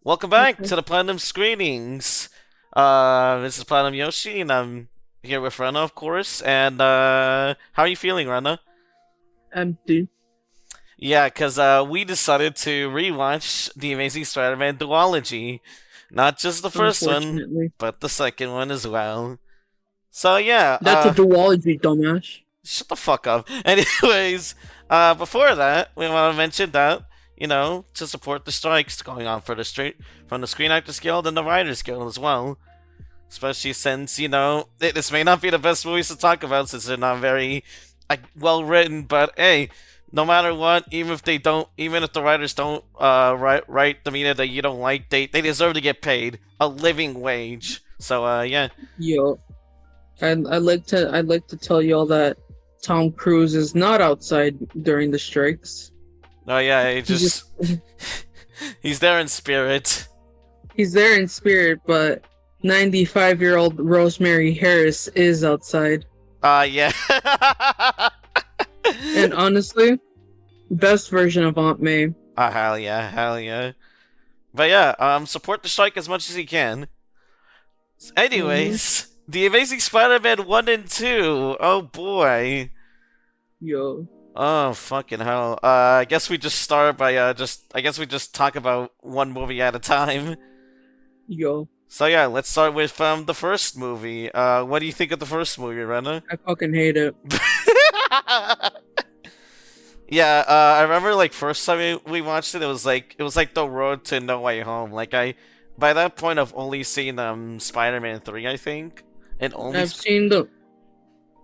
Welcome back Okay. to the Platinum Screenings. This is PlatinumYoshi, and I'm here with Rena, of course. And how are you feeling, Rena? Empty, Yeah, because we decided to rewatch The Amazing Spider-Man duology. Not just the first one, unfortunately. but the second one as well. So yeah, That's a duology, dumbass. shut the fuck up. Anyways, before that, we want to mention that, to support the strikes going on for the street from the Screen Actors Guild and the Writers Guild as well. Especially since, this may not be the best movies to talk about since they're not very well written, but hey, no matter what, even if the writers don't write the media that you don't like, they deserve to get paid a living wage. So yeah. Yo, and I'd like to tell y'all that Tom Cruise is not outside during the strikes. Oh yeah, he He just just he's there in spirit. he's there in spirit, but 95-year-old Rosemary Harris is outside. Yeah. And honestly, best version of Aunt May. Oh, hell yeah, hell yeah. But yeah, support the strike as much as you can. Mm-hmm. Anyways, The Amazing Spider-Man 1 and 2. Oh boy. Yo, Oh fucking hell. I guess we just start by I guess we just talk about one movie at a time. yo, So yeah, let's start with the first movie. What do you think of the first movie, Rena? I fucking hate it. Yeah, I remember like first time we watched it, it was like the road to No Way Home. Like by that point I've only seen Spider-Man 3, I think. And only I've seen the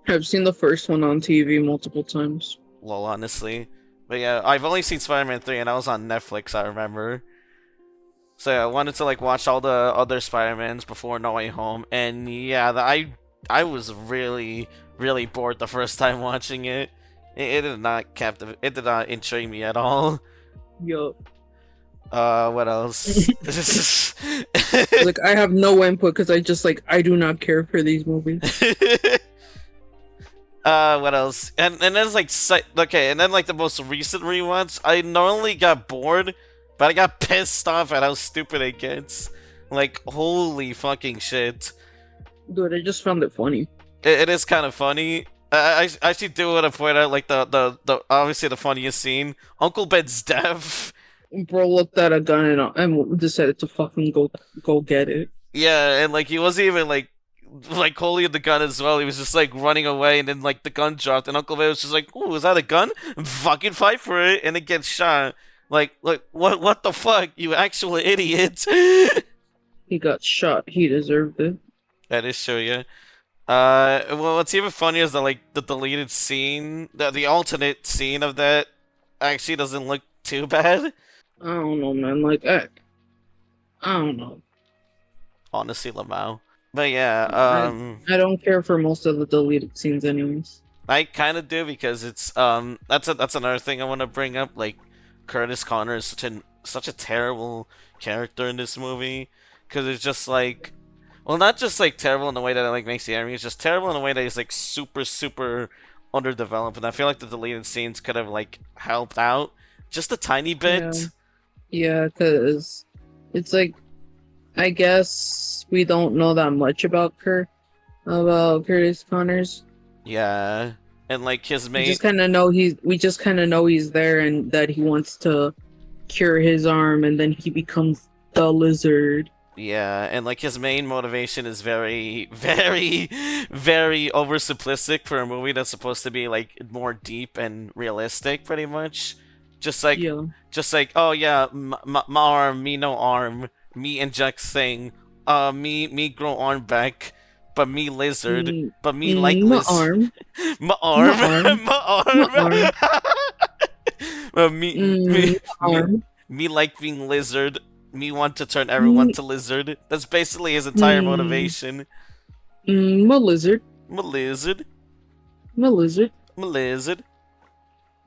I've seen the first one on TV multiple times. well, honestly. But yeah, I've only seen Spider-Man 3 and I was on Netflix, I remember. So yeah, I wanted to like watch all the other Spider-Mans before No Way Home. And yeah, I was really bored the first time watching it. It did not it did not intrigue me at all. Yo, What else? like I have no input because I do not care for these movies. What else? And then like okay, and then like the most recent rewatch, I normally got bored, but I got pissed off at how stupid it gets. Like holy fucking shit! Dude, I just found it funny. It is kind of funny. I actually do want to point out like the obviously the funniest scene, Uncle Ben's death. Bro looked at a gun and decided to fucking go get it. Yeah, and like he wasn't even like holding the gun as well. He was just like running away, and then like the gun dropped, and Uncle Ben was just like, "Ooh, is that a gun? Fucking fight for it!" And it gets shot. Like what the fuck, you actual idiot! He got shot. He deserved it. That is true, yeah. Well, what's even funnier is that like the deleted scene, the alternate scene of that actually doesn't look too bad. I don't know, man. I don't know. Honestly, Lamau. But yeah, I I don't care for most of the deleted scenes, anyways. I kind of do because it's that's another thing I want to bring up. Like Curtis Connor is such a terrible character in this movie because it's just like, well, not just like terrible in the way that it like makes the enemy. It's just terrible in a way that he's like super underdeveloped. And I feel like the deleted scenes could have like helped out just a tiny Yeah, bit. yeah, because it's like I guess we don't know that much about Curtis Connors. Yeah, and like his We mate. just kind of know he's there and that he wants to cure his arm, and then he becomes the lizard. Yeah, and like his main motivation is very over simplistic for a movie that's supposed to be like more deep and realistic, pretty much. Just like, Yeah. just like, oh yeah, my arm, me no arm, me inject thing, me grow arm back, but me lizard, Mm, but me like my liz, arm, my my arm, arm, my my arm, arm, my me, arm, me like being lizard. Me want to turn everyone mm, to lizard. That's basically his entire mm, motivation. my lizard, I'm a lizard. my lizard. I'm a lizard.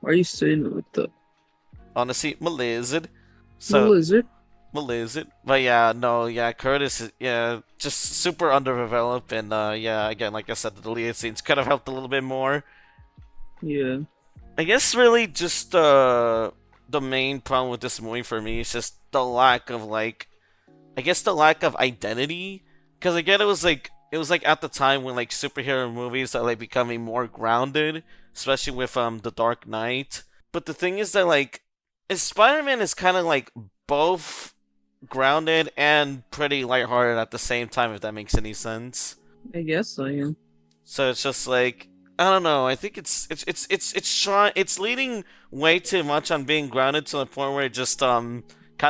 Why are you saying it like that? Honestly, I'm a lizard. My So, lizard. I'm a lizard. But yeah, no, yeah, Curtis is, yeah, just super underdeveloped. And yeah, again, like I said, the deleted scenes could have helped a little bit more. Yeah. I guess really just the main problem with this movie for me is just the lack of like I guess the lack of identity, because again it was like at the time when like superhero movies are like becoming more grounded, especially with the Dark Knight. But the thing is that like Spider-Man is kind of like both grounded and pretty lighthearted at the same time, if that makes any sense. I guess so, yeah. So it's just like I don't know. I think it's leaning way too much on being grounded to the point where it just kind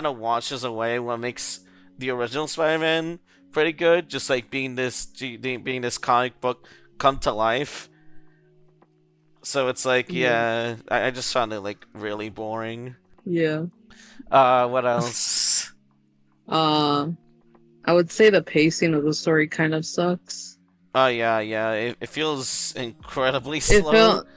of washes away what makes the original Spider-Man pretty good. Just like being this comic book come to life. So it's like Yeah. yeah, I just found it like really boring. Yeah. What else? Uh, I would say the pacing of the story kind of sucks. Oh yeah, yeah. It feels incredibly It slow. felt.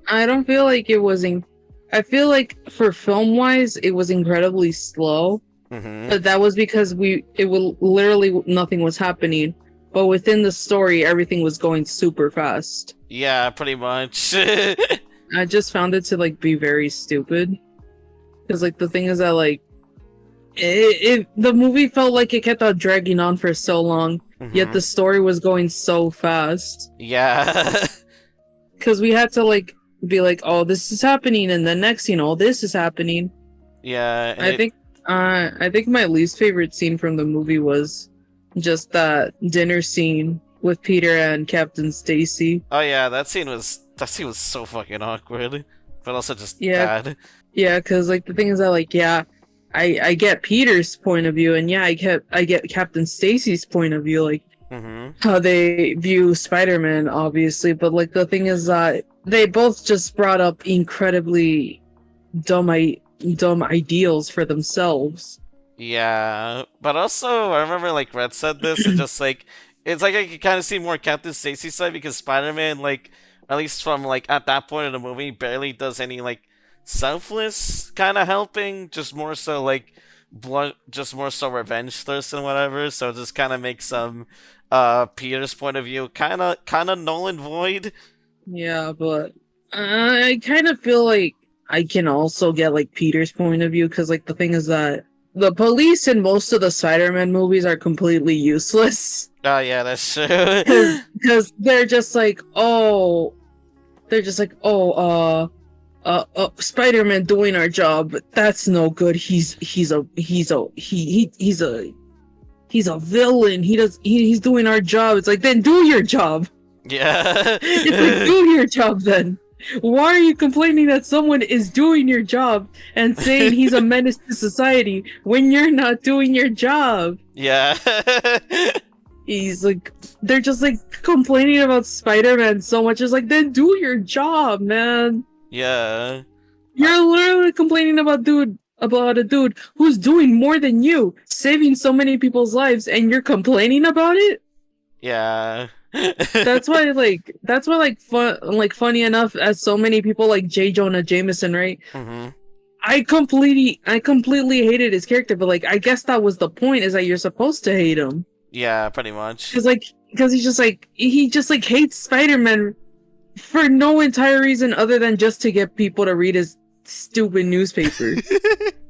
I don't feel like it was in. I feel like for film wise, it was incredibly slow. Mm-hmm. But that was because it will literally nothing was happening. But within the story, everything was going super fast. Yeah, pretty much. I just found it to like be very stupid. Because like the thing is that like the movie felt like it kept on dragging on for so long, yet Mhm. the story was going so fast. Yeah. Because we had to like be like, oh, this is happening, and then next, this is happening. Yeah, and I think I think my least favorite scene from the movie was just that dinner scene with Peter and Captain Stacy. oh yeah, that scene was so fucking awkward, but also just Yeah, bad. yeah, because like the thing is that like yeah, I get Peter's point of view, and yeah, I get Captain Stacy's point of view, like Mhm. how they view Spider-Man, obviously, but like the thing is that they both just brought up incredibly dumb dumb ideals for themselves. Yeah, but also I remember like Red said this, and just like it's like I could kind of see more Captain Stacy's side because Spider-Man, like at least from like at that point in the movie, barely does any like selfless kind of helping, just more so like blood, just more so revenge thirst and whatever. So it just kind of makes Peter's point of view kind of null and void. Yeah, but I kind of feel like I can also get like Peter's point of view because like the thing is that the police in most of the Spider-Man movies are completely useless Oh yeah, that's true. because they're just like Spider-Man doing our job, but that's no good. He's a villain. He's doing our job. It's like, then do your job. Yeah. It's like, do your job then. Why are you complaining that someone is doing your job and saying he's a menace to society when you're not doing your job? Yeah. He's like, they're just like complaining about Spider-Man so much. It's like, then do your job, man. Yeah. You're literally complaining about a dude who's doing more than you, saving so many people's lives, and you're complaining about it. Yeah. That's why funny enough, as so many people like J. Jonah Jameson, right? Mhm. I completely hated his character, but like I guess that was the point, is that you're supposed to hate him. Yeah, pretty much. Because he just like hates Spider-Man for no entire reason other than just to get people to read his stupid newspaper.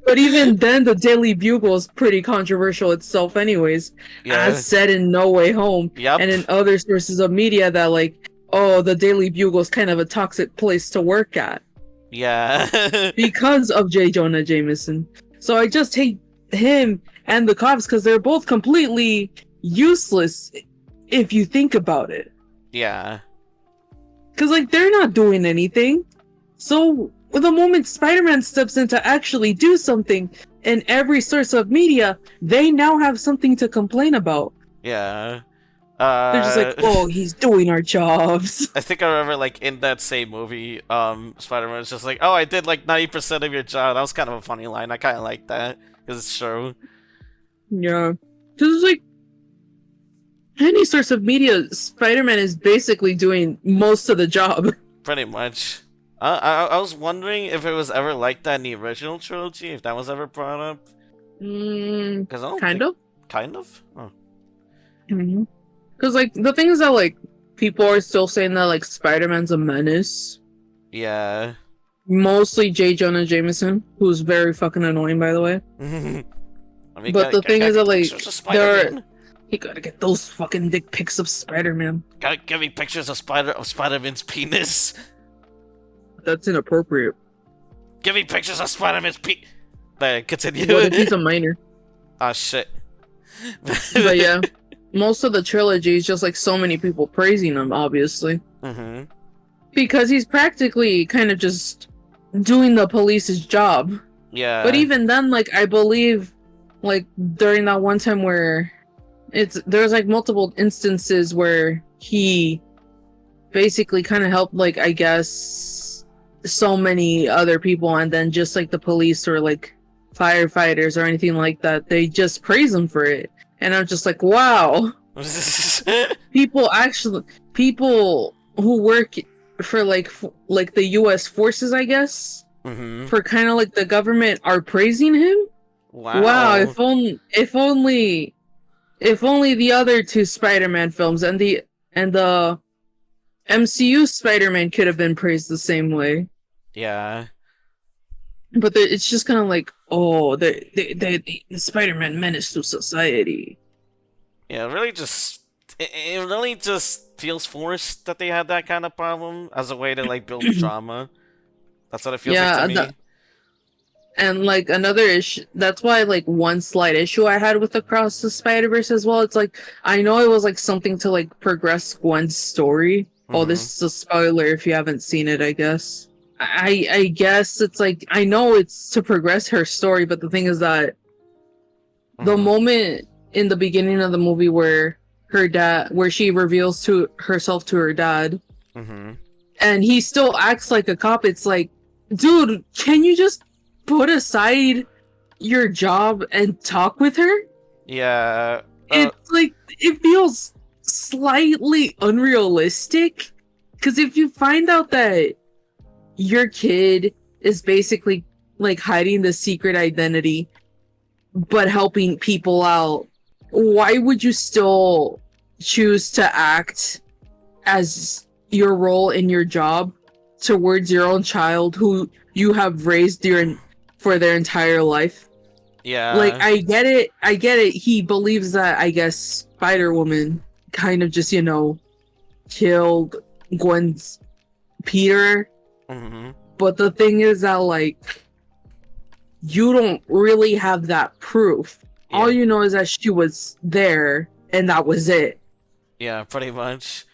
But even then, the Daily Bugle is pretty controversial itself anyways, Yeah. as said in No Way Home, Yep. and in other sources of media that like, oh, the Daily Bugle is kind of a toxic place to work at Yeah. because of J. Jonah Jameson. So I just hate him and the cops because they're both completely useless if you think about it. Yeah. Because like they're not doing anything. So the moment Spider-Man steps in to actually do something, in every source of media, they now have something to complain about. Yeah. They're just like, oh, he's doing our jobs. I think I remember like in that same movie, Spider-Man was just like, "Oh, I did like 90% of your job." That was kind of a funny line. I kind of like that because it's true. Yeah. Because it's like, any source of media, Spider-Man is basically doing most of the job. Pretty much. I was wondering if it was ever like that in the original trilogy, if that was ever brought up. Because I don't Kind think, of. kind of. Oh. Because like the thing is that like people are still saying that like Spider-Man's a menace. Yeah. Mostly J. Jonah Jameson, who's very fucking annoying, by the way. I mean, But the thing is that like pictures of there, Spider-Man. you gotta get those fucking dick pics of Spider-Man. Gotta give me pictures of Spider-Man's penis. That's inappropriate. Give me pictures of Spider-Man's penis. There, continue. What if he's a minor? Ah, shit. But yeah, most of the trilogy is just like so many people praising him, obviously. Mm-hmm. Because he's practically kind of just doing the police's job. Yeah. But even then, like, I believe, like, during that one time where there's like multiple instances where he basically kind of helped, like, I guess, so many other people, and then just like the police or like firefighters or anything like that, they just praise him for it. And I'm just like, wow. people who work for like the US forces, I guess, mm-hmm. for kind of like the government, are praising him. Wow, if only the other two Spider-Man films and the MCU Spider-Man could have been praised the same way. Yeah. But it's just kind of like, oh, the Spider-Man menace to society. Yeah, it really just feels forced that they had that kind of problem as a way to like build drama. That's what it feels like to me. And like another issue, that's why like one slight issue I had with Across the Spider-Verse as well. It's like, I know it was like something to like progress Gwen's story. Mm-hmm. Oh, this is a spoiler if you haven't seen it, I guess. I guess it's like, I know it's to progress her story, but the thing is that the moment in the beginning of the movie where she reveals to herself to her dad, and he still acts like a cop, it's like, dude, can you just put aside your job and talk with her? Yeah. It's like, it feels slightly unrealistic, because if you find out that your kid is basically like hiding the secret identity but helping people out, why would you still choose to act as your role in your job towards your own child who you have raised for their entire life? Yeah. Like, I get it. He believes that, I guess, Spider-Woman kind of just, killed Gwen's Peter. But the thing is that, like, you don't really have that proof. Yeah. All you know is that she was there, and that was it. Yeah, pretty much.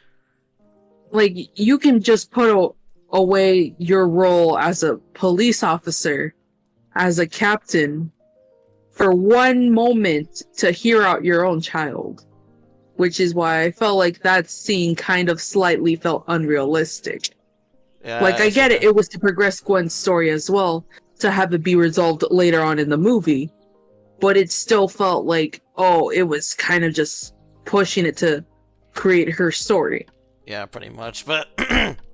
Like, you can just put away your role as a police officer, as a captain, for one moment to hear out your own child. Which is why I felt like that scene kind of slightly felt unrealistic. Yeah, like, I get it. It was to progress Gwen's story as well, to have it be resolved later on in the movie. But it still felt like, oh, it was kind of just pushing it to create her story. Yeah, pretty much. But,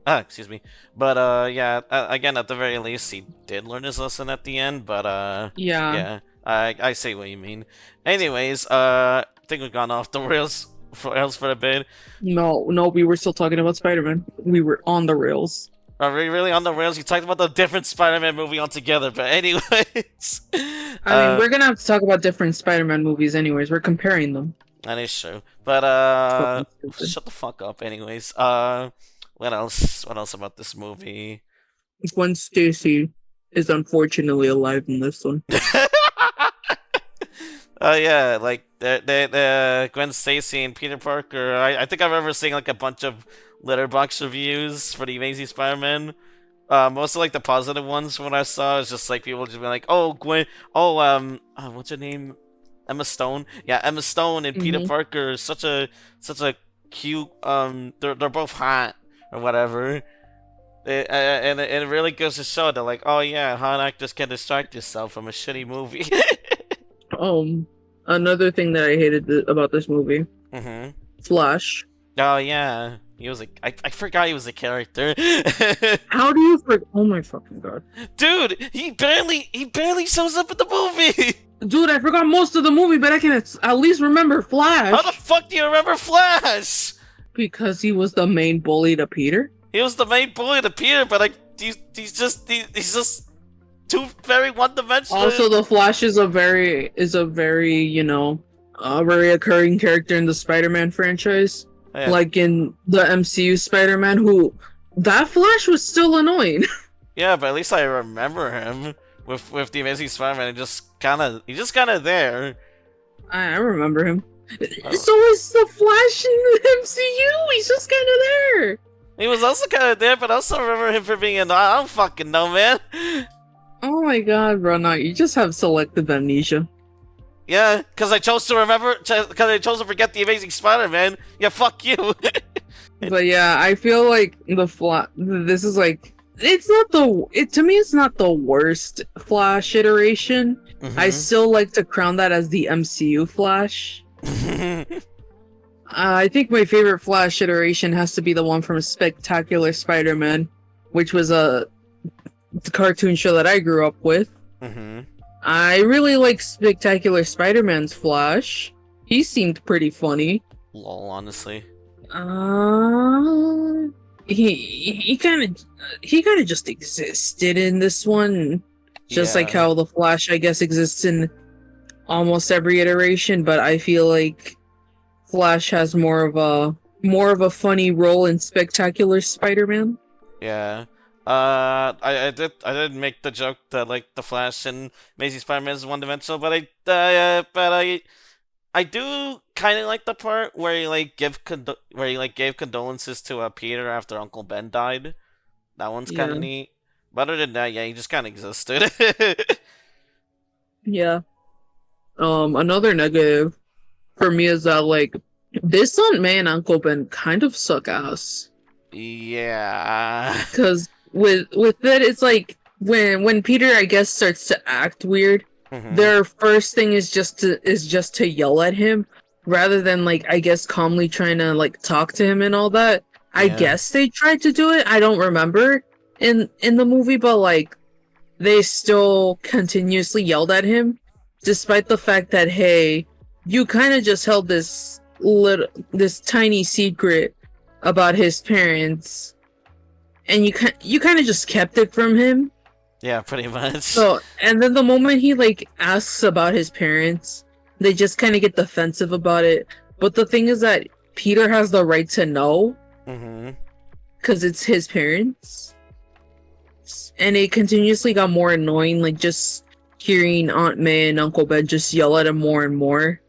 excuse me. But, yeah, again, at the very least, he did learn his lesson at the end. But, yeah, I see what you mean. Anyways, I think we've gone off the rails for a bit. No, we were still talking about Spider-Man. We were on the rails. Are we really on the rails? You talked about the different Spider-Man movie altogether, but anyways. I mean, we're gonna have to talk about different Spider-Man movies anyways. We're comparing them. That is true. But, shut the fuck up anyways. What else? What else about this movie? Gwen Stacy is unfortunately alive in this one. Oh yeah, like the Gwen Stacy and Peter Parker. I think I remember seeing like a bunch of Letterboxd reviews for the Amazing Spider-Man. Most of like the positive ones from what I saw is just like people just being like, "Oh Gwen, what's her name? Emma Stone." Yeah, Emma Stone and Peter Parker is such a cute. They're both hot or whatever. And it really goes to show that like, oh yeah, hot actors can distract yourself from a shitty movie. Another thing that I hated about this movie, Flash. Oh yeah, he was I forgot he was a character. How do you forget? Oh my fucking god, dude! He barely shows up in the movie. Dude, I forgot most of the movie, but I can at least remember Flash. How the fuck do you remember Flash? Because he was the main bully to Peter. He was the main bully to Peter, but like he's just two very one-dimensional. Also, the Flash is a very a very occurring character in the Spider-Man franchise. Yeah. Like in the MCU Spider-Man, who that Flash was still annoying. Yeah, but at least I remember him with the Amazing Spider-Man. He's just kind of there. I remember him. Oh. So is the Flash in the MCU. He's just kind of there. He was also kind of there, but I also remember him for being in. I don't fucking know, man. Oh my god, bro! No, you just have selective amnesia. Yeah, because I chose to remember, because I chose to forget the Amazing Spider-Man. Yeah, fuck you. But yeah, I feel like this is like to me it's not the worst Flash iteration. I still like to crown that as the MCU Flash. I think my favorite Flash iteration has to be the one from Spectacular Spider-Man, which was the cartoon show that I grew up with. I really like Spectacular Spider-Man's Flash. He seemed pretty funny. Lol, honestly. He kind of just existed in this one, just like how the Flash, I guess, exists in almost every iteration. But I feel like Flash has more of a funny role in Spectacular Spider-Man. Yeah. I did make the joke that like the Flash and Amazing Spider-Man is one-dimensional, but I do kind of like the part where he gave condolences to Peter after Uncle Ben died. That one's kind of neat. But other than that, yeah, he just kind of existed. Yeah. Another negative for me is that like this Aunt May and Uncle Ben kind of suck ass. Yeah. Because with it, it's like when Peter, I guess, starts to act weird, their first thing is just to yell at him rather than like, I guess, calmly trying to like talk to him and all that. I guess they tried to do it. I don't remember in the movie, but like they still continuously yelled at him, despite the fact that, hey, you kind of just held this tiny secret about his parents, and you kind of just kept it from him. Yeah, pretty much. So, and then the moment he like asks about his parents, they just kind of get defensive about it. But the thing is that Peter has the right to know, because it's his parents, and it continuously got more annoying. Like just hearing Aunt May and Uncle Ben just yell at him more and more.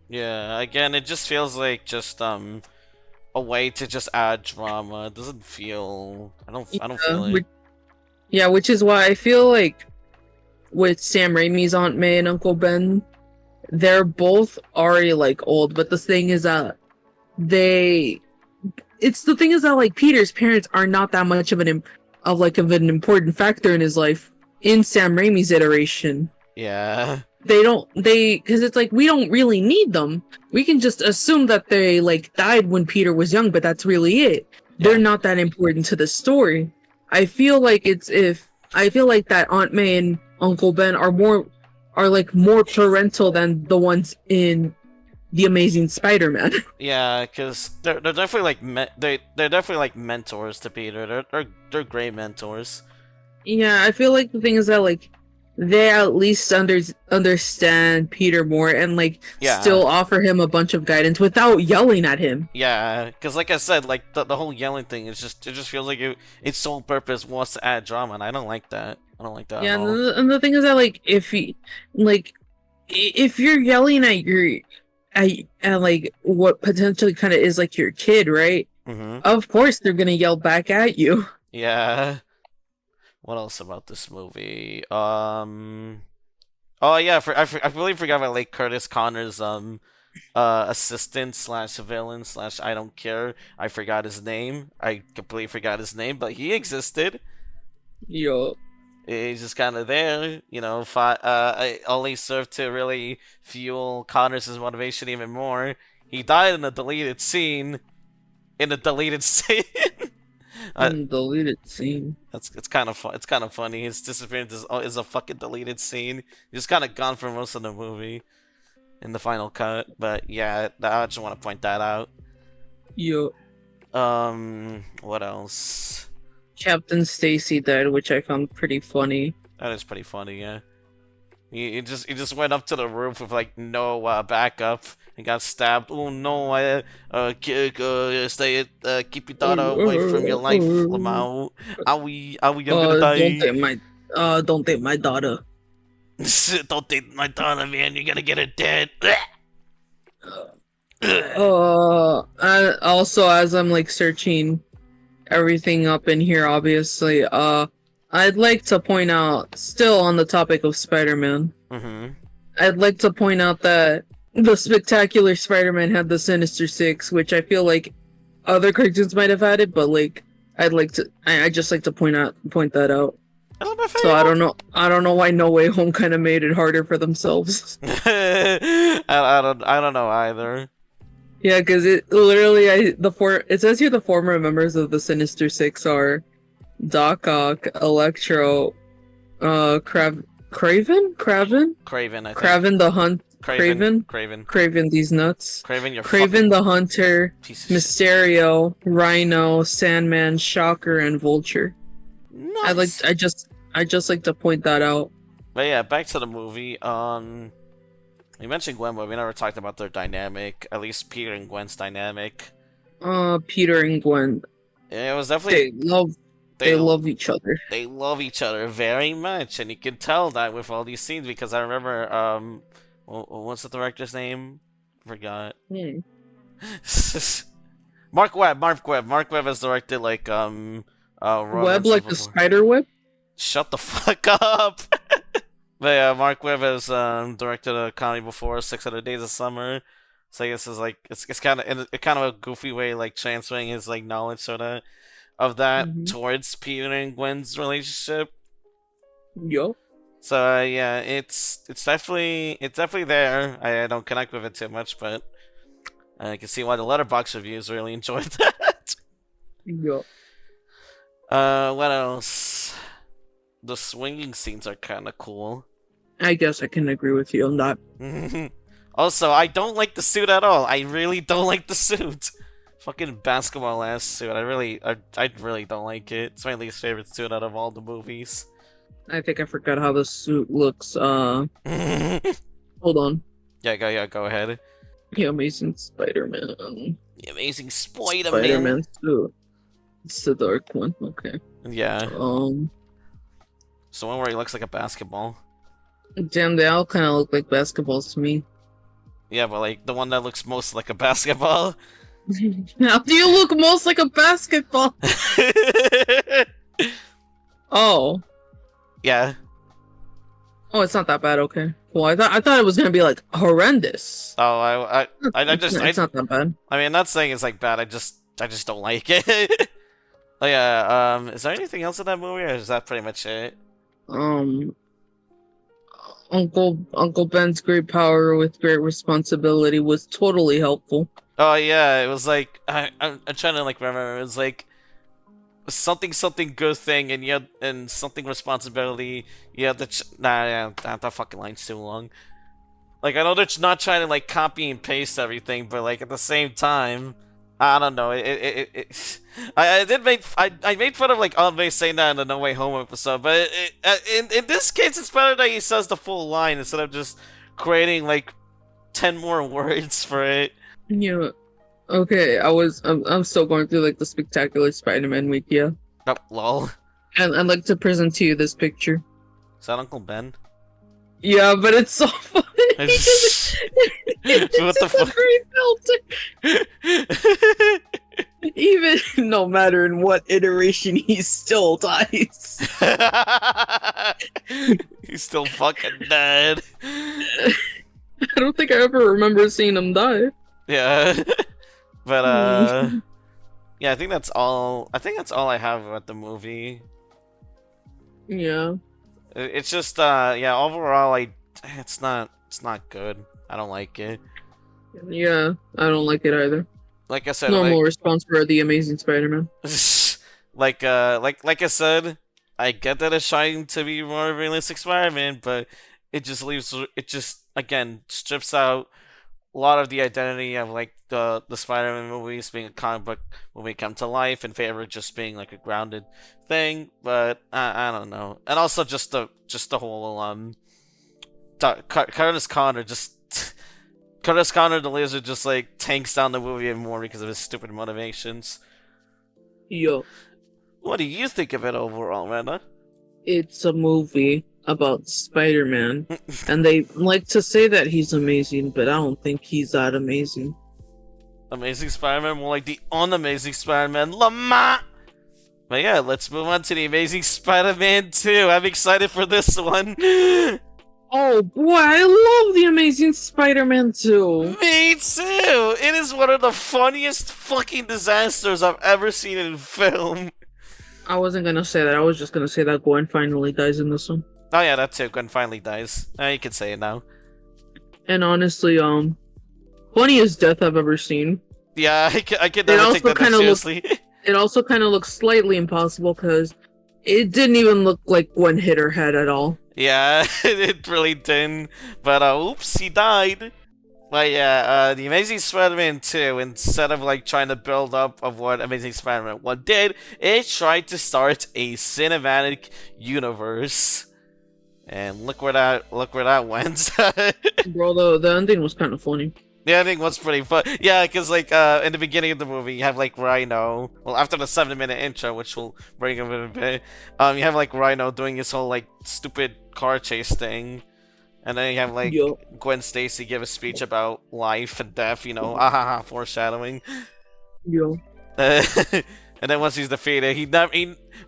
Yeah, again, it just feels like just a way to just add drama. It doesn't feel. I don't feel it. Yeah, which is why I feel like with Sam Raimi's Aunt May and Uncle Ben, they're both already like old. But the thing is that like Peter's parents are not that much of an important factor in his life in Sam Raimi's iteration. Yeah. Because it's like we don't really need them. We can just assume that they like died when Peter was young, but that's really it. Yeah. They're not that important to the story. I feel like that Aunt May and Uncle Ben are more parental than the ones in The Amazing Spider-Man. Yeah, because they're definitely like they're definitely like mentors to Peter. They're great mentors. Yeah, I feel like the thing is that like they at least understand Peter more and like still offer him a bunch of guidance without yelling at him. Yeah, because like I said, like the whole yelling thing is it just feels like its sole purpose was to add drama, and I don't like that. I don't like that. Yeah, at all. And the thing is that like if you're yelling at like what potentially kind of is like your kid, right? Of course they're gonna yell back at you. Yeah. What else about this movie? Oh yeah, I really forgot about like Curtis Connor's assistant / villain / I don't care. I forgot his name. I completely forgot his name, but he existed. Yo. He's just kind of there, you know. Only served to really fuel Connor's motivation even more. He died in a deleted scene. In a deleted scene. Deleted scene. It's kind of fun. It's kind of funny. His disappearance is a fucking deleted scene. He's kind of gone for most of the movie in the final cut. But yeah, I just want to point that out. Yo. What else? Captain Stacy died, which I found pretty funny. That is pretty funny, yeah. He just went up to the roof with like no backup and got stabbed. Oh no! Keep your daughter away from your life, Lamau. Owie, I'm gonna die. Don't take my daughter. Don't take my daughter, man. You're gonna get her dead. Also, as I'm like searching everything up in here, obviously, I'd like to point out, still on the topic of Spider-Man, I'd like to point out that the Spectacular Spider-Man had the Sinister Six, which I feel like other cartoons might have had it, but like I just like to point that out. So I don't know why No Way Home kind of made it harder for themselves. I don't know either. Yeah, because it literally it says here the former members of the Sinister Six are Doc Ock, Electro, Craven, I think. Craven, these nuts. Craven, Craven the Hunter, Mysterio, Rhino, Sandman, Shocker, and Vulture. Nice. I just like to point that out. But yeah, back to the movie. You mentioned Gwen, but we never talked about their dynamic. At least Peter and Gwen's dynamic. Peter and Gwen. Yeah, it was definitely they love each other. They love each other very much, and you can tell that with all these scenes because I remember what's the director's name? Forgot. Mark Webb. Mark Webb has directed like Web like the spider web? Shut the fuck up. But yeah, Mark Webb has directed a comedy before, 600 Days of Summer. So I guess it's like it's kind of a goofy way, like transferring his like knowledge of that towards Peter and Gwen's relationship. Yo. So yeah, it's definitely there. I don't connect with it too much, but I can see why the Letterboxd reviews really enjoyed that. Yo. What else? The swinging scenes are kind of cool. I guess I can agree with you on that. Also, I don't like the suit at all. I really don't like the suit. Fucking basketball ass suit. I really don't like it. It's my least favorite suit out of all the movies. I think I forgot how the suit looks. Hold on. Yeah, go ahead. The Amazing Spider-Man. The Amazing Spider-Man. Spider-Man suit. It's the dark one. Okay. Yeah. So one where he looks like a basketball. Damn, they all kind of look like basketballs to me. Yeah, but like the one that looks most like a basketball. How do you look most like a basketball? Oh. Yeah. Oh, it's not that bad. Okay. Well, I thought it was gonna be like horrendous. Oh, It's not that bad. I mean, I'm not saying it's like bad. I just don't like it. Oh yeah. Is there anything else in that movie, or is that pretty much it? Uncle Ben's great power with great responsibility was totally helpful. Oh yeah, it was like I'm trying to like remember. It was like something good thing, and something responsibility. Yeah, that fucking line's too long. Like I know they're not trying to like copy and paste everything, but like at the same time, I don't know. I made fun of like Anbe saying that in the No Way Home episode, but in this case, it's better that he says the full line instead of just creating like 10 more words for it. Yeah. Okay, I'm still going through like the Spectacular Spider-Man week, yeah. Oh, lol. And I'd like to present to you this picture. Is that Uncle Ben? Yeah, but it's so funny. What the fuck? Even no matter in what iteration, he still dies. He's still fucking dead. I don't think I ever remember seeing him die. Yeah. But yeah, I think that's all I have about the movie. Yeah. It's just yeah, overall it's not good. I don't like it. Yeah, I don't like it either. Like I said, normal response for the Amazing Spider-Man. like I said, I get that it's trying to be more realistic Spider-Man, but it just again strips out a lot of the identity of like the Spider-Man movies being a comic book movie come to life in favor of just being like a grounded thing. But I don't know, and also just the whole Curtis Connor just. Curtis Connor the Lizard just like tanks down the movie even more because of his stupid motivations. Yo, What do you think of it overall, Rena? it's a movie about Spider-Man, and they like to say that he's amazing, but I don't think he's that amazing. Amazing Spider-Man, more like the unamazing Spider-Man, Lamar. But yeah, let's move on to the Amazing Spider-Man 2. I'm excited for this one. Oh boy, I love the Amazing Spider-Man 2. Me too. It is one of the funniest fucking disasters I've ever seen in film. I wasn't gonna say that. I was just gonna say that Gwen finally dies in this one. Oh yeah, that too. Gwen finally dies. You can say it now. And honestly, funniest death I've ever seen. Yeah, I can never take that seriously. It also kind of looks slightly impossible because it didn't even look like Gwen hit her head at all. Yeah, it really didn't. But oops, he died. But yeah, the Amazing Spider-Man 2, instead of like trying to build up of what Amazing Spider-Man 1 did, it tried to start a cinematic universe. And look where that went. Bro, the ending was kind of funny. The ending was pretty fun. Yeah, because like in the beginning of the movie, you have like Rhino. Well, after the 7-minute intro, which we'll bring up in a bit, you have like Rhino doing his whole like stupid car chase thing, and then you have like Gwen Stacy give a speech about life and death. You know, foreshadowing. Yo. And then once he's defeated,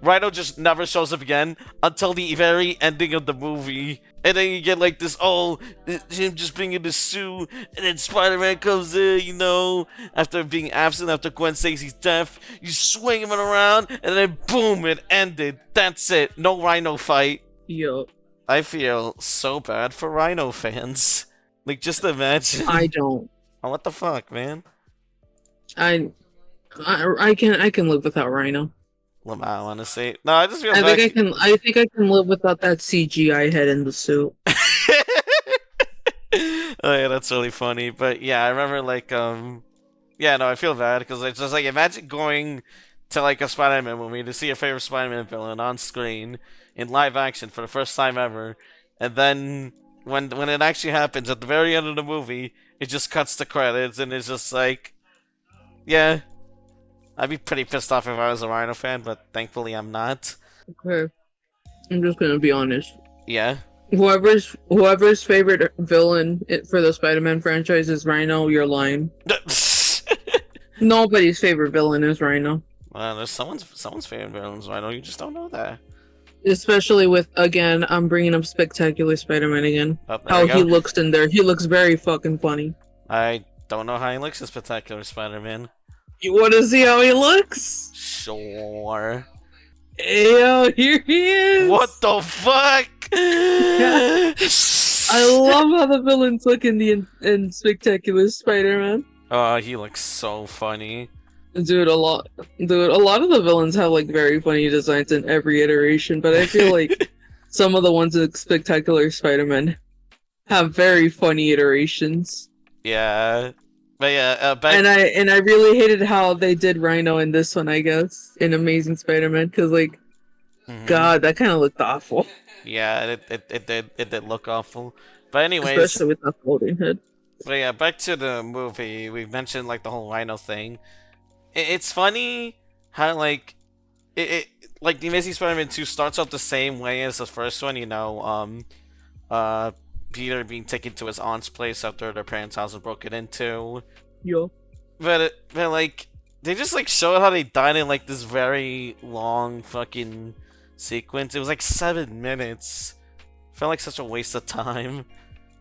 Rhino just never shows up again until the very ending of the movie. And then you get like this, him just being in the suit, and then Spider-Man comes in, you know, after being absent after Gwen Stacy's death. You swing him around, and then boom, it ended. That's it. No Rhino fight. Yo. I feel so bad for Rhino fans. Like, just imagine. I don't. Oh, what the fuck, man? I can live without Rhino. I want to say no. I just feel. I think I can live without that CGI head in the suit. Oh yeah, that's really funny. But yeah, I remember like yeah, no, I feel bad because it's just like imagine going to like a Spider-Man movie to see your favorite Spider-Man villain on screen in live action for the first time ever, and then when it actually happens at the very end of the movie, it just cuts the credits and it's just like, yeah. I'd be pretty pissed off if I was a Rhino fan, but thankfully I'm not. Okay. I'm just gonna be honest. Yeah. Whoever's favorite villain for the Spider-Man franchise is Rhino, you're lying. Nobody's favorite villain is Rhino. Well, there's someone's favorite villain is Rhino. You just don't know that. Especially with, again, I'm bringing up Spectacular Spider-Man again. How he looks in there. He looks very fucking funny. I don't know how he looks as Spectacular Spider-Man. You want to see how he looks? Sure. Yo, here he is. What the fuck? I love how the villains look in Spectacular Spider-Man. Oh, he looks so funny. Dude, a lot of the villains have like very funny designs in every iteration, but I feel like some of the ones in Spectacular Spider-Man have very funny iterations. Yeah. But yeah, and I really hated how they did Rhino in this one, I guess, in Amazing Spider-Man, because like, God, that kind of looked awful. Yeah, it did look awful. But anyways, especially with that floating head. But yeah, back to the movie. We mentioned like the whole Rhino thing. It's funny how like like the Amazing Spider-Man 2 starts out the same way as the first one. You know, Peter being taken to his aunt's place after their parents' house was broken into. Yo. But like they just like showed how they died in like this very long fucking sequence. It was like 7 minutes. Felt like such a waste of time.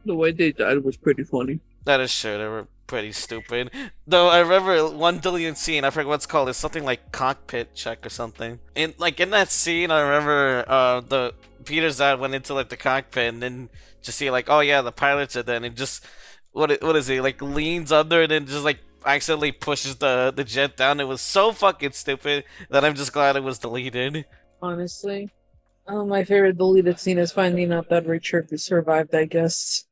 The way they died was pretty funny. That is true. They were pretty stupid. Though I remember one deleted scene. I forget what it's called. It's something like cockpit check or something. In that scene, I remember the Peter's dad went into like the cockpit and then just see like, oh yeah, the pilots are there, and just what is he like leans under and then just like accidentally pushes the jet down. It was so fucking stupid that I'm just glad it was deleted. Honestly, my favorite deleted scene is finding out that Richard survived, I guess.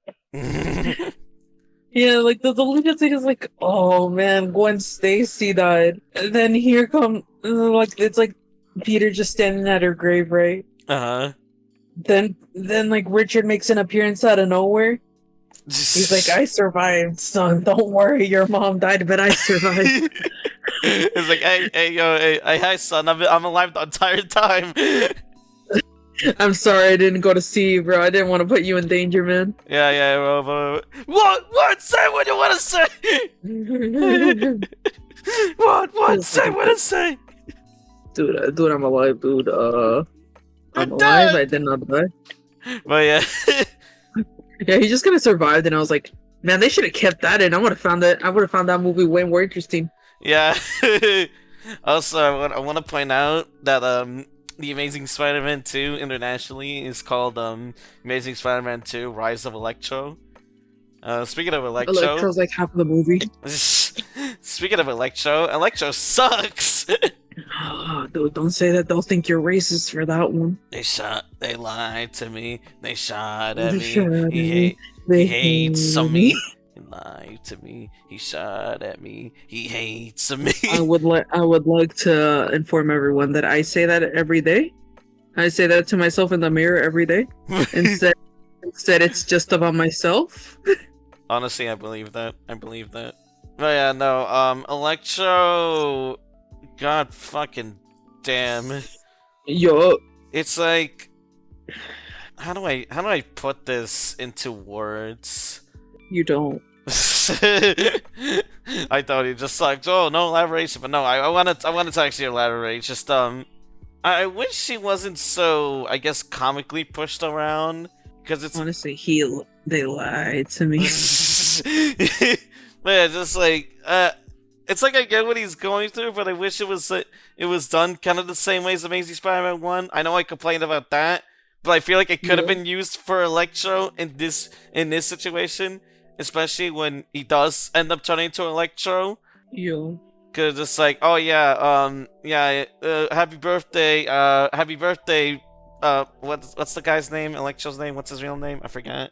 Yeah, like the legal thing is like, oh man, Gwen Stacy died. And then here come like it's like Peter just standing at her grave, right? Uh Then like Richard makes an appearance out of nowhere. He's like, huh. I survived, son. Don't worry, your mom died, but I survived. It's like, hey, yo, hey, hi, son. I'm alive the entire time. I'm sorry I didn't go to see you, bro. I didn't want to put you in danger, man. Yeah. What? Say what you want to say. What? Say what to say. Dude, I'm alive, dude. You're I'm alive. I dead. did not die. But yeah. Yeah, he just kind of survived, and I was like, man, they should have kept that in. I would have found that. I would have found that movie way more interesting. Yeah. Also, I want to point out that the Amazing Spider-Man 2 internationally is called Amazing Spider-Man 2: Rise of Electro. Speaking of Electro, Electro's like half of the movie. speaking of Electro sucks. Dude, don't say that. They'll think you're racist for that one. They lied to me. They shot at They me. shot at He me. hate, They he hates hate on me. me. He lied to me. He shot at me. He hates on me. I would like to inform everyone that I say that every day. I say that to myself in the mirror every day. Instead it's just about myself. Honestly, I believe that. But yeah, no, Electro, god fucking damn. Yo, It's like, how do I put this into words? you don't. I thought he just like, oh, no elaboration, but no, I wanted to actually elaborate. Just I wish she wasn't so, I guess, comically pushed around, because it's Honestly, they lied to me. but yeah, just like it's like I get what he's going through, but I wish it was done kind of the same way as Amazing Spider-Man 1. I know I complained about that, but I feel like it could have Yeah. been used for Electro in this situation, especially when he does end up turning into Electro. Yo. Cause it's like, oh yeah, happy birthday, what's the guy's name? Electro's name? What's his real name? I forget.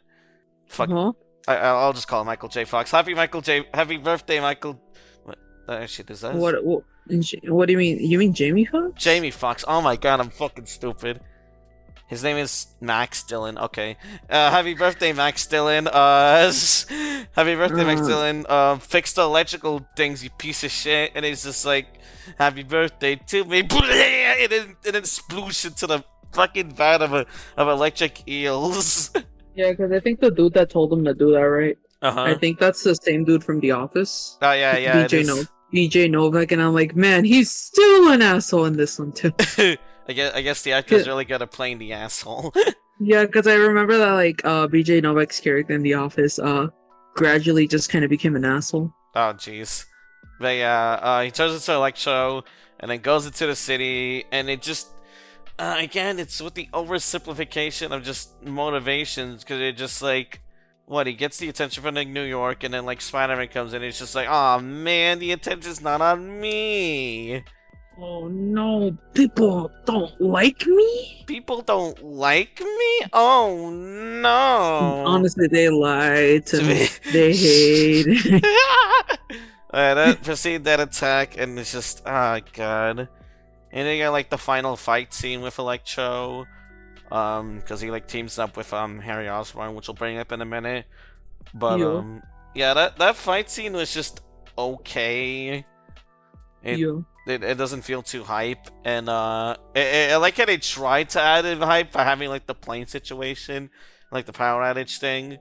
Fuck. Huh? I'll just call him Michael J. Fox. Happy birthday, Michael. What? Shit is that? What do you mean? You mean Jamie Foxx? Jamie Fox. Oh my god, I'm fucking stupid. His name is Max Dillon. Okay. Happy birthday, Max Dillon. Happy birthday, Max Dillon. Fix the electrical things, you piece of shit. And it's just like, happy birthday to me. And then sploosh into the fucking vat of electric eels. Yeah, because I think the dude that told him to do that, right? Uh-huh. I think that's the same dude from The Office. Oh yeah, it BJ is. BJ Novak, and I'm like, man, he's still an asshole in this one too. I guess the actor's really good at playing the asshole. Yeah, because I remember that like BJ Novak's character in The Office gradually just kind of became an asshole. Oh jeez. But yeah, he turns into Electro and then goes into the city, and it just again, it's with the oversimplification of just motivations, because it just like, what, he gets the attention from like New York, and then like Spider-Man comes in, and it's just like, oh man, the attention's not on me. Oh no, people don't like me? People don't like me? Oh no. Honestly, they lied to me. me. They hate. That proceed that attack, and it's just, oh god. And then you got like the final fight scene with Electro, because he like teams up with Harry Osborn, which we'll bring up in a minute. But Yo. yeah, that fight scene was just okay. It doesn't feel too hype, and I like how they tried to add in hype by having like the plane situation, like the power outage thing.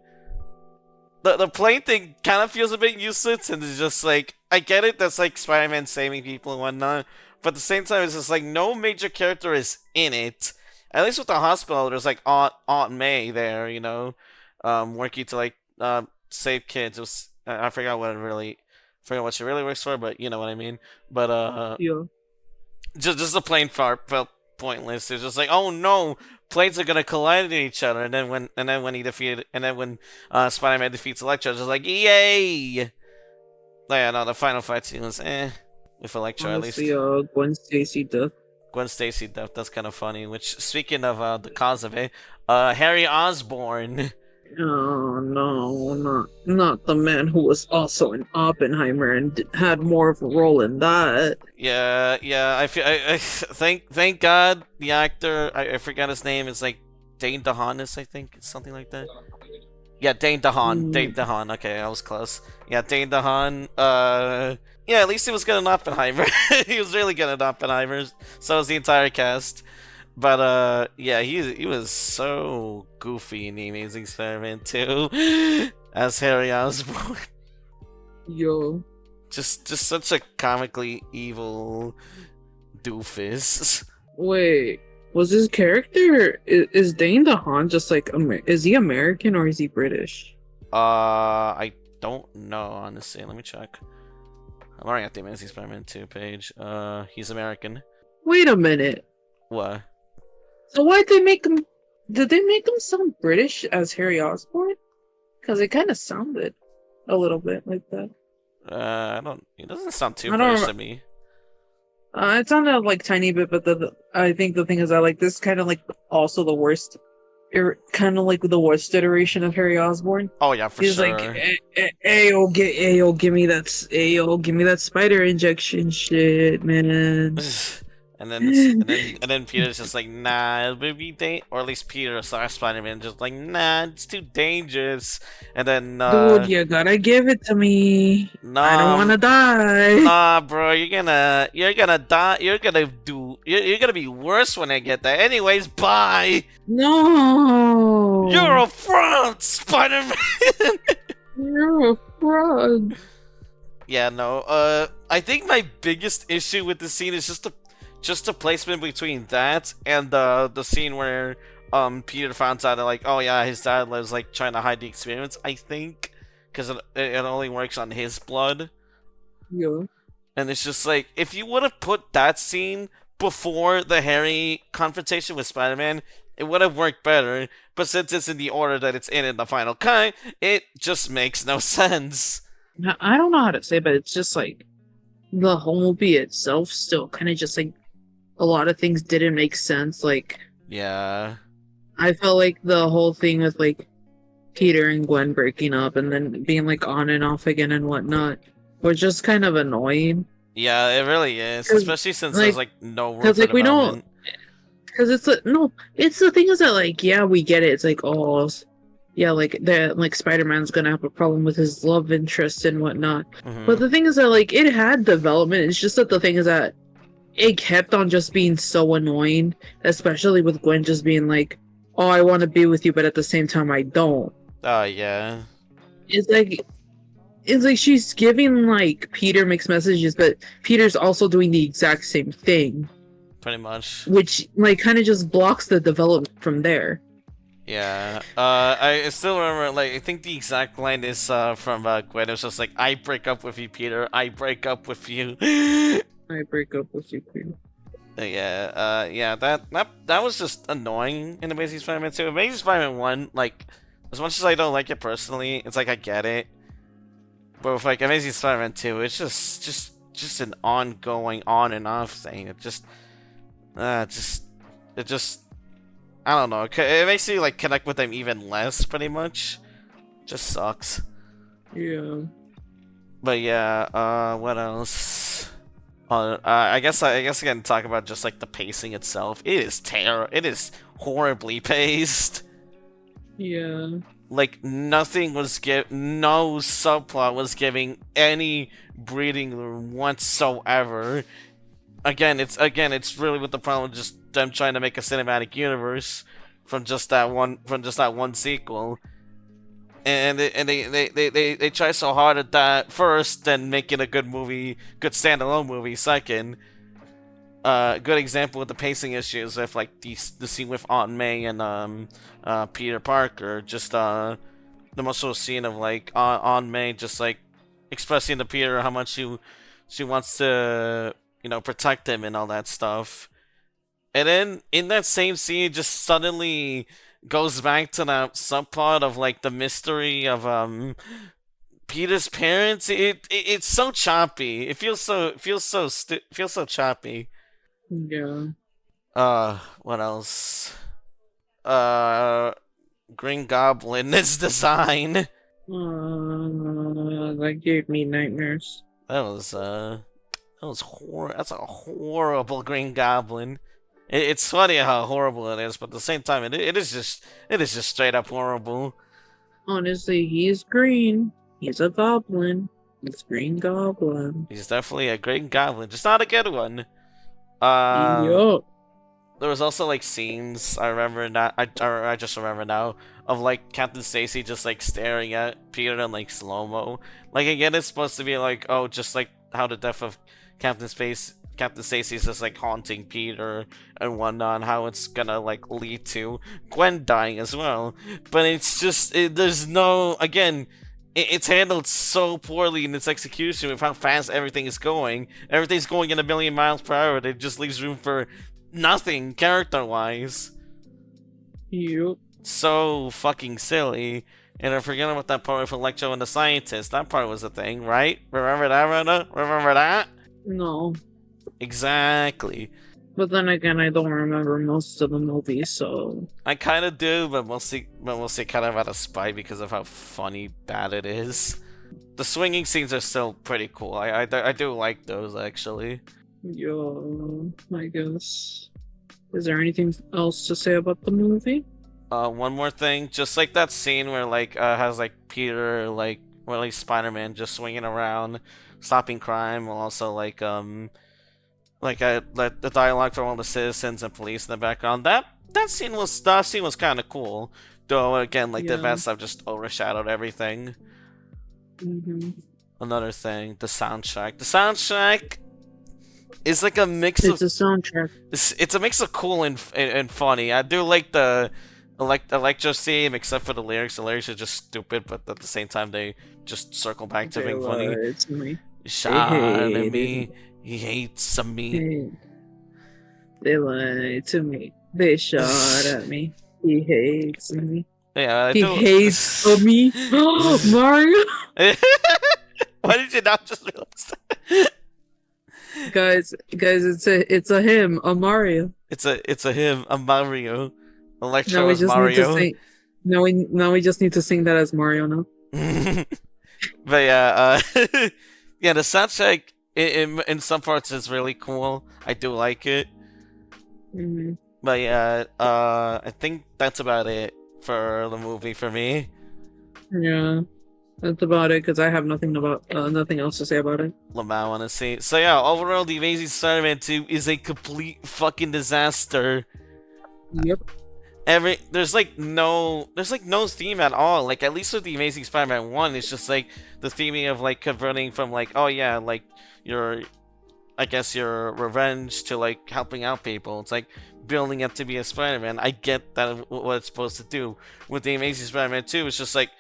The plane thing kind of feels a bit useless, and it's just like, I get it, that's like Spider-Man saving people and whatnot, but at the same time, it's just like no major character is in it. At least with the hospital, there's like Aunt May there, you know, working to like save kids. It was, I forgot what she really works for, but you know what I mean. But Yeah. just the plane part felt pointless. It's just like, oh no, planes are gonna collide with each other, and then when Spider-Man defeats Electro, it's just like, yay! Yeah, no, the final fight scene was with Electro. Honestly, at least. Gwen Stacy death. Gwen Stacy death, that's kind of funny. Which, speaking of the cause of it, Harry Osborn Oh no, not the man who was also in Oppenheimer and had more of a role in that. Yeah. I thank God the actor. I forgot his name. It's like Dane DeHaan, I think, it's something like that. Yeah, Dane DeHaan. Dane Mm, DeHaan. Okay, I was close. Yeah, Dane DeHaan. Yeah, at least he was good in Oppenheimer. He was really good in Oppenheimer. So was the entire cast. But yeah, he was so goofy in the Amazing Spider-Man 2 as Harry Osborn. yo, Just such a comically evil doofus. wait, was his character is Dane DeHaan just like is he American or is he British? I don't know honestly. Let me check. I'm already at the Amazing Spider-Man 2 page. He's American. Wait a minute. What? So why'd they make him? Did they make him sound British as Harry Osborn? Because it kind of sounded a little bit like that. I don't. He doesn't sound too I British don't. to me. It sounded like tiny bit, but I think the thing is that like this kind of like also the worst, kind of like the worst iteration of Harry Osborn. Oh yeah, for He's like, sure. give me that spider injection shit, man. And then Peter's just like, nah, it would be or at least Peter slash Spider-Man just like, nah, it's too dangerous. And then Dude, you gotta give it to me. I don't nah, want to die. nah, bro, you're gonna die. You're gonna be worse when I get there. Anyways, bye. You're No, a fraud, Spider-Man. you're a fraud. Yeah, no. I think my biggest issue with the scene is just the placement between that and the scene where Peter finds out that like, oh yeah, his dad was like trying to hide the experience. I think because it only works on his blood, Yeah. and it's just like if you would have put that scene before the Harry confrontation with Spider-Man, it would have worked better. But since it's in the order that it's in the final cut, it just makes no sense. I don't know how to say, but it's just like the whole movie itself still kind of just like a lot of things didn't make sense. Like Yeah. I felt like the whole thing with like Peter and Gwen breaking up and then being like on and off again and whatnot was just kind of annoying. Yeah, it really is, Cause especially since there's like, like no room cause for like we don't, development. cause it's like no, it's the thing is that like yeah we get it. It's like oh yeah like that like Spider-Man's gonna have a problem with his love interest and whatnot. But Hmm. the thing is that like it had development. It's just that the thing is that it kept on just being so annoying, especially with Gwen just being like, "Oh, I want to be with you, but at the same time, I don't." Oh yeah, It's like it's like she's giving like Peter mixed messages, but Peter's also doing the exact same thing, pretty much. which like kind of just blocks the development from there. Yeah. I still remember. Like, I think the exact line is from Gwen. It's just like, "I break up with you, Peter. I break up with you." I break up with you, Peter. Yeah. Yeah. That was just annoying in Amazing Spider-Man 2. Amazing Spider-Man 1, like, as much as I don't like it personally, it's like I get it. But with like Amazing Spider-Man 2, it's just an ongoing on and off thing. Just it just I don't know. It makes me like connect with them even less, pretty much. Just sucks. Yeah. But yeah, what else? I guess again talk about just like the pacing itself. It is It is horribly paced. Yeah. Like nothing was no subplot was giving any breathing room whatsoever. It's really with the problem of just them trying to make a cinematic universe from just that one sequel. And they try so hard at that first, then making a good movie, good standalone movie second. Good example with the pacing issues with like the scene with Aunt May and Peter Parker. Just the muscle scene of like Aunt May just like expressing to Peter how much she wants to protect him and all that stuff. And then in that same scene, just suddenly goes back to that subplot of like the mystery of Peter's parents. It's so choppy. Feels so choppy. Yeah. What else? Uh, Green Goblin, this design. That gave me nightmares. That's a horrible Green Goblin. It's funny how horrible it is, but at the same time, it is just straight up horrible. Honestly, he's green. He's a goblin. He's Green Goblin. He's definitely a Green Goblin, just not a good one. Yup. There was also like scenes I remember now. I just remember now of like Captain Stacy just like staring at Peter in like slow mo. Like again, it's supposed to be like, oh, just like how the death of Captain Stacy is just like haunting Peter and whatnot, and how it's gonna like lead to Gwen dying as well. But it's just there's no again. It's handled so poorly in its execution with how fast everything is going. Everything's going in a million miles per hour. It just leaves room for nothing character-wise. Yup. So fucking silly. And I'm forgetting about that part with Electro and the Scientist. That part was a thing, right? Remember that, Rena? Remember that? No. Exactly. But then again, I don't remember most of the movie, so... I kind of do, but mostly kind of out of spite because of how funny bad it is. The swinging scenes are still pretty cool. I do like those, actually. Yeah, I guess. Is there anything else to say about the movie? One more thing, just like that scene where like has like Peter like or like Spider-Man just swinging around, stopping crime, while also like the dialogue from all the citizens and police in the background. That scene was kind of cool, though. Again, like the events have just overshadowed everything. Another thing, the soundtrack. The soundtrack is like a mix of. It's a soundtrack. It's a mix of cool and funny. I do like the electro theme, except for the lyrics. The lyrics are just stupid, but at the same time they just circle back to being funny. It's me. Shot at me. He hates me. They lied to me. They shot at me. He hates me. Yeah, he hates me. Mario. Why did you not just realize that? Guys, it's a him, a Mario. It's a him, a Mario. Electro now we is just Mario. Need to sing. Now we just need to sing that as Mario now. But yeah, yeah, the soundtrack in some parts is really cool. I do like it. But yeah, I think that's about it for the movie for me. Yeah, that's about it because I have nothing else to say about it. Lamau wanna see. So yeah, overall, The Amazing Spider-Man 2 is a complete fucking disaster. Yep. There's no theme at all. Like at least with The Amazing Spider-Man 1, it's just like the theming of like converting from like, oh yeah, like your revenge to like helping out people. It's like building up to be a Spider-Man. I get that what it's supposed to do. With The Amazing Spider-Man 2, it's just like,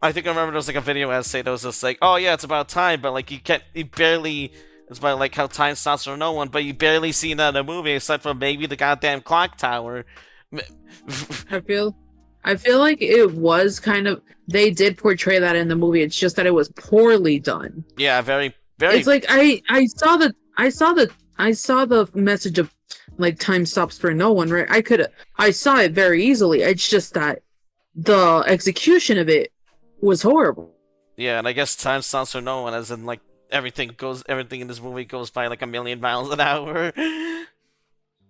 I think I remember there was like a video essay that was just like, oh yeah, it's about time, but like you barely, it's about like how time stops for no one, but you barely see that in the movie except for maybe the goddamn clock tower. I feel like it was kind of, they did portray that in the movie. It's just that it was poorly done. Yeah, very. It's like I saw the message of like time stops for no one, right? I saw it very easily. It's just that the execution of it was horrible. Yeah, and I guess time stops for no one, as in like everything in this movie goes by like a million miles an hour. I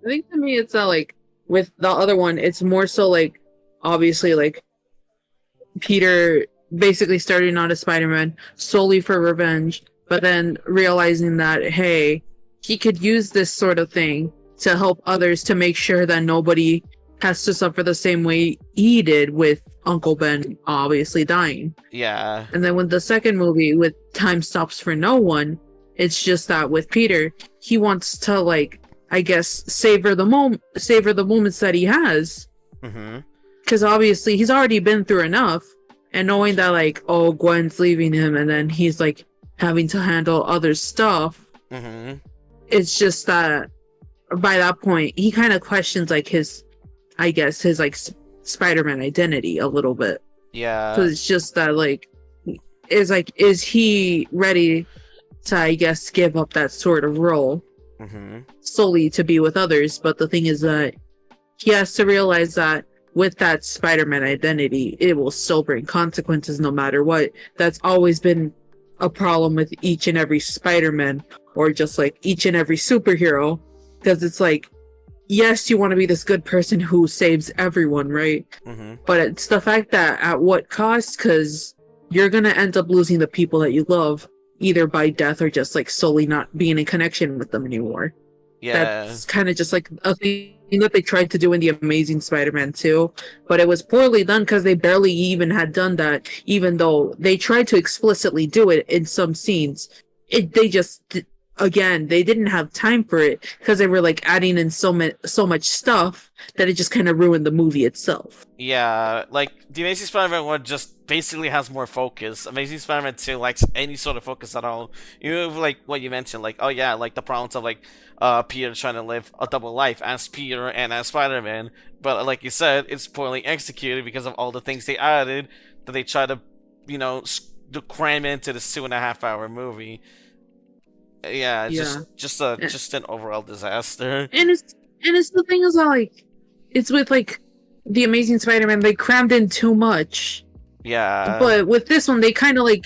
think to me it's not like with the other one, it's more so like obviously like Peter basically starting out as Spider-Man solely for revenge, but then realizing that hey, he could use this sort of thing to help others to make sure that nobody has to suffer the same way he did with Uncle Ben obviously dying. Yeah. And then with the second movie with Time Stops for No One, it's just that with Peter, he wants to like, I guess, savor the moments that he has. Because obviously he's already been through enough, and knowing that like, oh, Gwen's leaving him, and then he's like having to handle other stuff. It's just that by that point he kind of questions like his like Spider-Man identity a little bit. Yeah. Because it's just that like, is he ready to, I guess, give up that sort of role solely to be with others? But the thing is that he has to realize that with that Spider-Man identity, it will still bring consequences no matter what. That's always been a problem with each and every Spider-Man, or just like each and every superhero, because it's like, yes, you want to be this good person who saves everyone, right? Mm-hmm. But it's the fact that at what cost, because you're gonna end up losing the people that you love, either by death or just like solely not being in connection with them anymore. Yeah. That's kind of just like a thing that they tried to do in the Amazing Spider-Man 2, but it was poorly done because they barely even had done that, even though they tried to explicitly do it in some scenes. They just, again, they didn't have time for it because they were like adding in so much stuff that it just kind of ruined the movie itself. Yeah, like, the Amazing Spider-Man 1 just basically has more focus. Amazing Spider-Man 2 lacks any sort of focus at all. You have, like, what you mentioned, like, oh yeah, like, the problems of, like, Peter trying to live a double life as Peter and as Spider-Man. But, like you said, it's poorly executed because of all the things they added that they try to, you know, to cram into this 2.5-hour movie. Yeah, Yeah. just an overall disaster. And it's the thing is that, like, it's with like the Amazing Spider-Man, they crammed in too much. Yeah. But with this one, they kind of like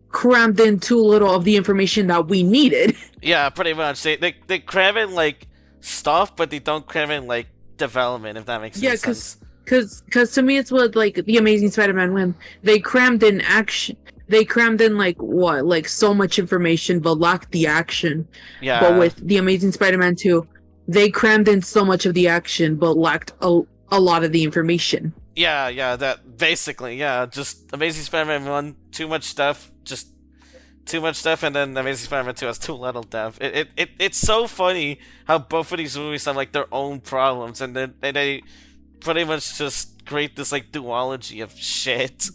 crammed in too little of the information that we needed. Yeah, pretty much. They cram in like stuff, but they don't cram in like development. If that makes any sense. Because to me, it's what like the Amazing Spider-Man when they crammed in action. They crammed in like what, like so much information, but lacked the action. Yeah. But with the Amazing Spider-Man 2, they crammed in so much of the action, but lacked a lot of the information. Yeah, that basically, yeah, just Amazing Spider-Man 1, too much stuff, just too much stuff, and then Amazing Spider-Man 2 has too little stuff. It's so funny how both of these movies have like their own problems, and then they pretty much just create this like duology of shit.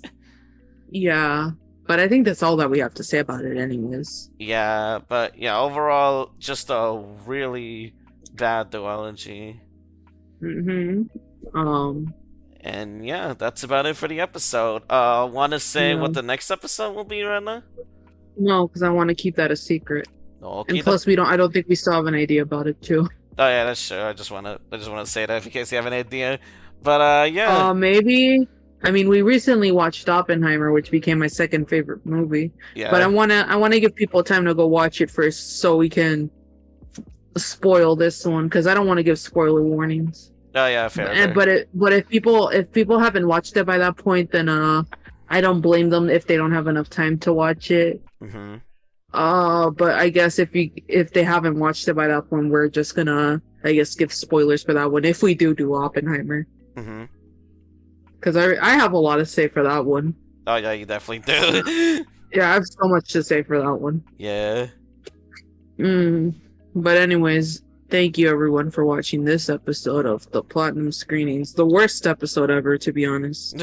Yeah, but I think that's all that we have to say about it, anyways. Yeah, but yeah, overall, just a really bad duology. And yeah, that's about it for the episode. Want to say what Yeah. the next episode will be, Rena? No, because I want to keep that a secret. Okay. And plus, I don't think we still have an idea about it too. Oh yeah, that's true. I just wanna say that in case you have an idea. But yeah. Maybe. I mean, we recently watched Oppenheimer, which became my second favorite movie. Yeah. But I wanna give people time to go watch it first, so we can spoil this one, because I don't want to give spoiler warnings. Oh yeah, fair. But if people haven't watched it by that point, then I don't blame them if they don't have enough time to watch it. Mm-hmm. But I guess if they haven't watched it by that point, we're just gonna, I guess, give spoilers for that one if we do Oppenheimer. Mm-hmm. Because I have a lot to say for that one. Oh yeah, you definitely do. Yeah, I have so much to say for that one. Yeah. But anyways, thank you everyone for watching this episode of the Platinum Screenings. The worst episode ever, to be honest.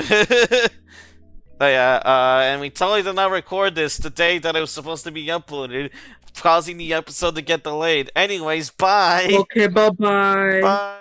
Oh yeah, and we totally did not record this the day that it was supposed to be uploaded, causing the episode to get delayed. Anyways, bye! Okay, bye-bye. Bye!